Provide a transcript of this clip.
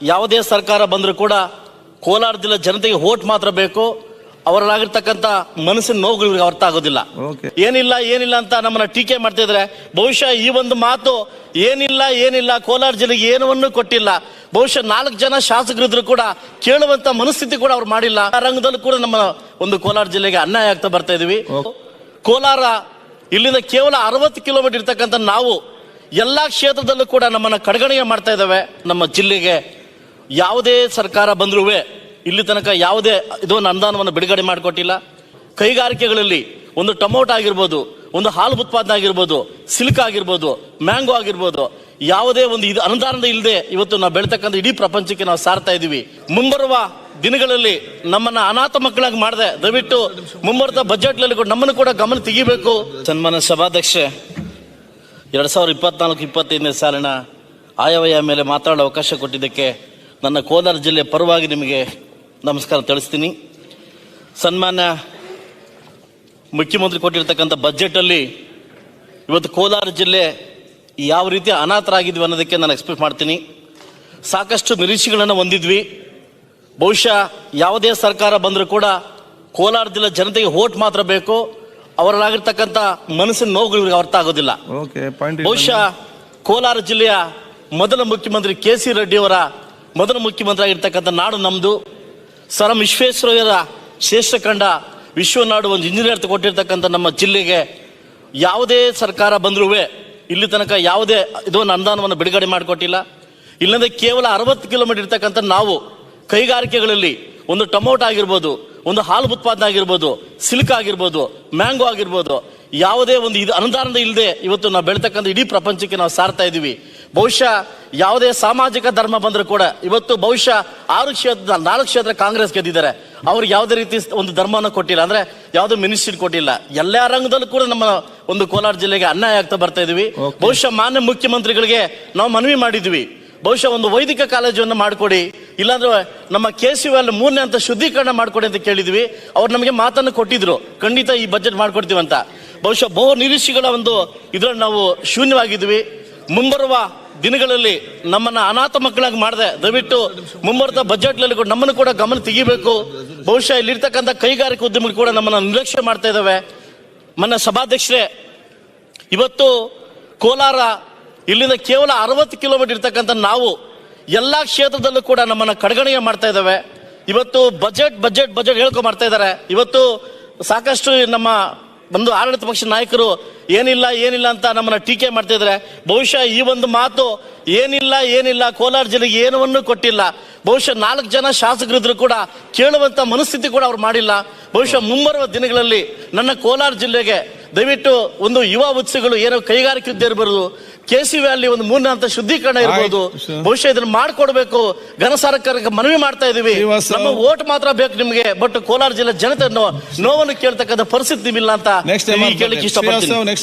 ಯಾವುದೇ ಸರ್ಕಾರ ಬಂದರೂ ಕೂಡ ಕೋಲಾರ ಜಿಲ್ಲೆ ಜನತೆಗೆ ವೋಟ್ ಮಾತ್ರ ಬೇಕು. ಅವರಲ್ಲಾಗಿರ್ತಕ್ಕಂಥ ಮನಸ್ಸಿನ ನೋವುಗಳಿಗೆ ಅರ್ಥ ಆಗೋದಿಲ್ಲ. ಏನಿಲ್ಲ ಅಂತ ನಮ್ಮನ್ನ ಟೀಕೆ ಮಾಡ್ತಾ ಇದ್ರೆ, ಬಹುಶಃ ಈ ಒಂದು ಮಾತು ಏನಿಲ್ಲ ಕೋಲಾರ ಜಿಲ್ಲೆಗೆ ಏನವನ್ನೂ ಕೊಟ್ಟಿಲ್ಲ. ಬಹುಶಃ 4 ಜನ ಶಾಸಕರಿದ್ರು ಕೂಡ ಕೇಳುವಂತ ಮನಸ್ಥಿತಿ ಕೂಡ ಅವ್ರು ಮಾಡಿಲ್ಲ. ಆ ರಂಗದಲ್ಲೂ ಕೂಡ ನಮ್ಮ ಒಂದು ಕೋಲಾರ ಜಿಲ್ಲೆಗೆ ಅನ್ಯಾಯ ಆಗ್ತಾ ಬರ್ತಾ ಇದೀವಿ. ಕೋಲಾರ ಇಲ್ಲಿಂದ ಕೇವಲ 60 ಕಿಲೋಮೀಟರ್ ಇರ್ತಕ್ಕಂಥ ನಾವು ಎಲ್ಲಾ ಕ್ಷೇತ್ರದಲ್ಲೂ ಕೂಡ ನಮ್ಮನ್ನ ಕಡೆಗಣನೆ ಮಾಡ್ತಾ ಇದ್ದಾವೆ. ನಮ್ಮ ಜಿಲ್ಲೆಗೆ ಯಾವುದೇ ಸರ್ಕಾರ ಬಂದ್ರೂ ಇಲ್ಲಿ ತನಕ ಯಾವುದೇ ಇದೊಂದು ಅನುದಾನವನ್ನು ಬಿಡುಗಡೆ ಮಾಡಿಕೊಟ್ಟಿಲ್ಲ. ಕೈಗಾರಿಕೆಗಳಲ್ಲಿ ಒಂದು ಟೊಮೊಟೊ ಆಗಿರ್ಬೋದು, ಒಂದು ಹಾಲು ಉತ್ಪಾದನೆ ಆಗಿರ್ಬೋದು, ಸಿಲ್ಕ್ ಆಗಿರ್ಬೋದು, ಮ್ಯಾಂಗೋ ಆಗಿರ್ಬೋದು, ಯಾವುದೇ ಒಂದು ಇದು ಅನುದಾನದ ಇಲ್ಲದೆ ಇವತ್ತು ನಾವು ಬೆಳತಕ್ಕಂಥ ಇಡೀ ಪ್ರಪಂಚಕ್ಕೆ ನಾವು ಸಾರ್ತಾ ಇದೀವಿ. ಮುಂಬರುವ ದಿನಗಳಲ್ಲಿ ನಮ್ಮನ್ನ ಅನಾಥ ಮಕ್ಕಳಾಗಿ ಮಾಡದೆ ದಯವಿಟ್ಟು ಮುಂಬರುವ ಬಜೆಟ್ನಲ್ಲಿ ನಮ್ಮನ್ನು ಕೂಡ ಗಮನ ತೆಗಿಬೇಕು. ಸನ್ಮಾನ್ಯ ಸಭಾಧ್ಯಕ್ಷೆ, 2024-25ನೇ ಸಾಲಿನ ಆಯವ್ಯಯ ಮೇಲೆ ಮಾತಾಡೋ ಅವಕಾಶ ಕೊಟ್ಟಿದ್ದಕ್ಕೆ ನನ್ನ ಕೋಲಾರ ಜಿಲ್ಲೆ ಪರವಾಗಿ ನಿಮಗೆ ನಮಸ್ಕಾರ ತಿಳಿಸ್ತೀನಿ. ಸನ್ಮಾನ್ಯ ಮುಖ್ಯಮಂತ್ರಿ ಕೊಟ್ಟಿರ್ತಕ್ಕಂಥ ಬಜೆಟಲ್ಲಿ ಇವತ್ತು ಕೋಲಾರ ಜಿಲ್ಲೆ ಯಾವ ರೀತಿ ಅನಾಥರಾಗಿದ್ವಿ ಅನ್ನೋದಕ್ಕೆ ನಾನು ಎಕ್ಸ್ಪೆಕ್ಟ್ ಮಾಡ್ತೀನಿ. ಸಾಕಷ್ಟು ನಿರೀಕ್ಷೆಗಳನ್ನು ಹೊಂದಿದ್ವಿ. ಬಹುಶಃ ಯಾವುದೇ ಸರ್ಕಾರ ಬಂದರೂ ಕೂಡ ಕೋಲಾರ ಜಿಲ್ಲೆ ಜನತೆಗೆ ವೋಟ್ ಮಾತ್ರ ಬೇಕು. ಅವರಲ್ಲಾಗಿರ್ತಕ್ಕಂಥ ಮನಸ್ಸಿನ ನೋವುಗಳಿಗೆ ಅರ್ಥ ಆಗೋದಿಲ್ಲ. ಬಹುಶಃ ಕೋಲಾರ ಜಿಲ್ಲೆಯ ಮೊದಲ ಮುಖ್ಯಮಂತ್ರಿ KC ರೆಡ್ಡಿ ಅವರ ಮೊದಲ ಮುಖ್ಯಮಂತ್ರಿ ಆಗಿರ್ತಕ್ಕಂಥ ನಾಡು ನಮ್ದು. ಸರ್ ವಿಶ್ವೇಶ್ವರಯ್ಯರ ಶ್ರೇಷ್ಠ ಕಂಡ ವಿಶ್ವನಾಡು ಒಂದು ಇಂಜಿನಿಯರ್ ಕೊಟ್ಟಿರ್ತಕ್ಕಂಥ ನಮ್ಮ ಜಿಲ್ಲೆಗೆ ಯಾವುದೇ ಸರ್ಕಾರ ಬಂದ್ರೂ ಇಲ್ಲಿ ತನಕ ಯಾವುದೇ ಇದೊಂದು ಅನುದಾನವನ್ನು ಬಿಡುಗಡೆ ಮಾಡಿಕೊಟ್ಟಿಲ್ಲ. ಇಲ್ಲಂದ್ರೆ ಕೇವಲ 60 ಕಿಲೋಮೀಟರ್ ಇರ್ತಕ್ಕಂಥ ನಾವು ಕೈಗಾರಿಕೆಗಳಲ್ಲಿ ಒಂದು ಟೊಮೊಟೊ ಆಗಿರ್ಬೋದು, ಒಂದು ಹಾಲು ಉತ್ಪಾದನೆ ಆಗಿರ್ಬೋದು, ಸಿಲ್ಕ್ ಆಗಿರ್ಬೋದು, ಮ್ಯಾಂಗೋ ಆಗಿರ್ಬೋದು, ಯಾವುದೇ ಒಂದು ಇದು ಅನುದಾನದ ಇಲ್ಲದೆ ಇವತ್ತು ನಾವು ಬೆಳತಕ್ಕಂಥ ಇಡೀ ಪ್ರಪಂಚಕ್ಕೆ ನಾವು ಸಾರ್ತಾ ಇದೀವಿ. ಬಹುಶಃ ಯಾವುದೇ ಸಾಮಾಜಿಕ ಧರ್ಮ ಬಂದರೂ ಕೂಡ ಇವತ್ತು ಬಹುಶಃ 4 ಕ್ಷೇತ್ರ ಕಾಂಗ್ರೆಸ್ ಗೆದ್ದಿದ್ದಾರೆ. ಅವ್ರಿಗೆ ಯಾವುದೇ ರೀತಿ ಒಂದು ಧರ್ಮವನ್ನು ಕೊಟ್ಟಿಲ್ಲ, ಅಂದ್ರೆ ಯಾವುದೋ ಮಿನಿಸ್ಟ್ರಿ ಕೊಟ್ಟಿಲ್ಲ. ಎಲ್ಲಾ ರಂಗದಲ್ಲೂ ಕೂಡ ನಮ್ಮ ಒಂದು ಕೋಲಾರ ಜಿಲ್ಲೆಗೆ ಅನ್ಯಾಯ ಆಗ್ತಾ ಬರ್ತಾ ಇದೀವಿ. ಬಹುಶಃ ಮಾನ್ಯ ಮುಖ್ಯಮಂತ್ರಿಗಳಿಗೆ ನಾವು ಮನವಿ ಮಾಡಿದ್ವಿ, ಬಹುಶಃ ಒಂದು ವೈದಿಕ ಕಾಲೇಜನ್ನು ಮಾಡಿಕೊಡಿ, ಇಲ್ಲಾಂದ್ರೆ ನಮ್ಮ KCVL 3ನೇ ಹಂತ ಶುದ್ಧೀಕರಣ ಮಾಡಿಕೊಡಿ ಅಂತ ಕೇಳಿದ್ವಿ. ಅವ್ರು ನಮಗೆ ಮಾತನ್ನು ಕೊಟ್ಟಿದ್ರು, ಖಂಡಿತ ಈ ಬಜೆಟ್ ಮಾಡ್ಕೊಡ್ತೀವಿ ಅಂತ. ಬಹುಶಃ ಬಹು ನಿರೀಕ್ಷೆಗಳ ಒಂದು ಇದ್ರಲ್ಲಿ ನಾವು ಶೂನ್ಯವಾಗಿದ್ವಿ. ಮುಂಬರುವ ದಿನಗಳಲ್ಲಿ ನಮ್ಮನ್ನ ಅನಾಥ ಮಕ್ಕಳಾಗಿ ಮಾಡದೆ ದಯವಿಟ್ಟು ಮುಂಬರುವ ಬಜೆಟ್ನಲ್ಲಿ ನಮ್ಮನ್ನು ಕೂಡ ಗಮನ ತೆಗಿಬೇಕು. ಬಹುಶಃ ಇಲ್ಲಿರ್ತಕ್ಕಂಥ ಕೈಗಾರಿಕಾ ಉದ್ಯಮಗಳು ಕೂಡ ನಮ್ಮನ್ನ ನಿರ್ಲಕ್ಷ್ಯ ಮಾಡ್ತಾ ಇದ್ದಾವೆ. ನನ್ನ ಸಭಾಧ್ಯಕ್ಷರೇ, ಇವತ್ತು ಕೋಲಾರ ಇಲ್ಲಿಂದ ಕೇವಲ 60 ಕಿಲೋಮೀಟರ್ ಇರ್ತಕ್ಕಂಥ ನಾವು ಎಲ್ಲಾ ಕ್ಷೇತ್ರದಲ್ಲೂ ಕೂಡ ನಮ್ಮನ್ನ ಕಡೆಗಣನೆ ಮಾಡ್ತಾ ಇದ್ದಾವೆ. ಇವತ್ತು ಬಜೆಟ್ ಹೇಳ್ಕೊ ಮಾಡ್ತಾ ಇದ್ದಾರೆ. ಇವತ್ತು ಸಾಕಷ್ಟು ನಮ್ಮ ಒಂದು ಆಡಳಿತ ಪಕ್ಷ ನಾಯಕರು ಏನಿಲ್ಲ ಅಂತ ನಮ್ಮನ್ನ ಟೀಕೆ ಮಾಡ್ತಾ ಇದ್ರೆ, ಬಹುಶಃ ಈ ಒಂದು ಮಾತು ಏನಿಲ್ಲ ಕೋಲಾರ ಜಿಲ್ಲೆಗೆ ಏನವನ್ನೂ ಕೊಟ್ಟಿಲ್ಲ. ಬಹುಶಃ 4 ಜನ ಶಾಸಕರಿದ್ರು ಕೂಡ ಕೇಳುವಂತ ಮನಸ್ಥಿತಿ ಕೂಡ ಅವ್ರು ಮಾಡಿಲ್ಲ. ಬಹುಶಃ ಮುಂಬರುವ ದಿನಗಳಲ್ಲಿ ನನ್ನ ಕೋಲಾರ ಜಿಲ್ಲೆಗೆ ದಯವಿಟ್ಟು ಒಂದು ಯುವ ಉತ್ಸವಗಳು ಏನೋ ಕೈಗಾರಿಕೆ ಇರ್ಬೋದು, KCVL ಒಂದು 3ನೇ ಹಂತ ಶುದ್ಧೀಕರಣ ಇರ್ಬೋದು, ಬಹುಶಃ ಇದನ್ನ ಮಾಡ್ಕೊಡ್ಬೇಕು. ಘನ ಸರ್ಕಾರಕ್ಕೆ ಮನವಿ ಮಾಡ್ತಾ ಇದೀವಿ. ನಮ್ಮ ವೋಟ್ ಮಾತ್ರ ಬೇಕು ನಿಮ್ಗೆ, ಬಟ್ ಕೋಲಾರ ಜಿಲ್ಲೆ ಜನತೆ ನೋವನ್ನು ಕೇಳ್ತಕ್ಕಂಥ ಪರಿಸ್ಥಿತಿ ನಿಮ್ಮಿಲ್ಲ ಅಂತ ಕೇಳಲಿಕ್ಕೆ ಇಷ್ಟಪಡ್ತೀನಿ.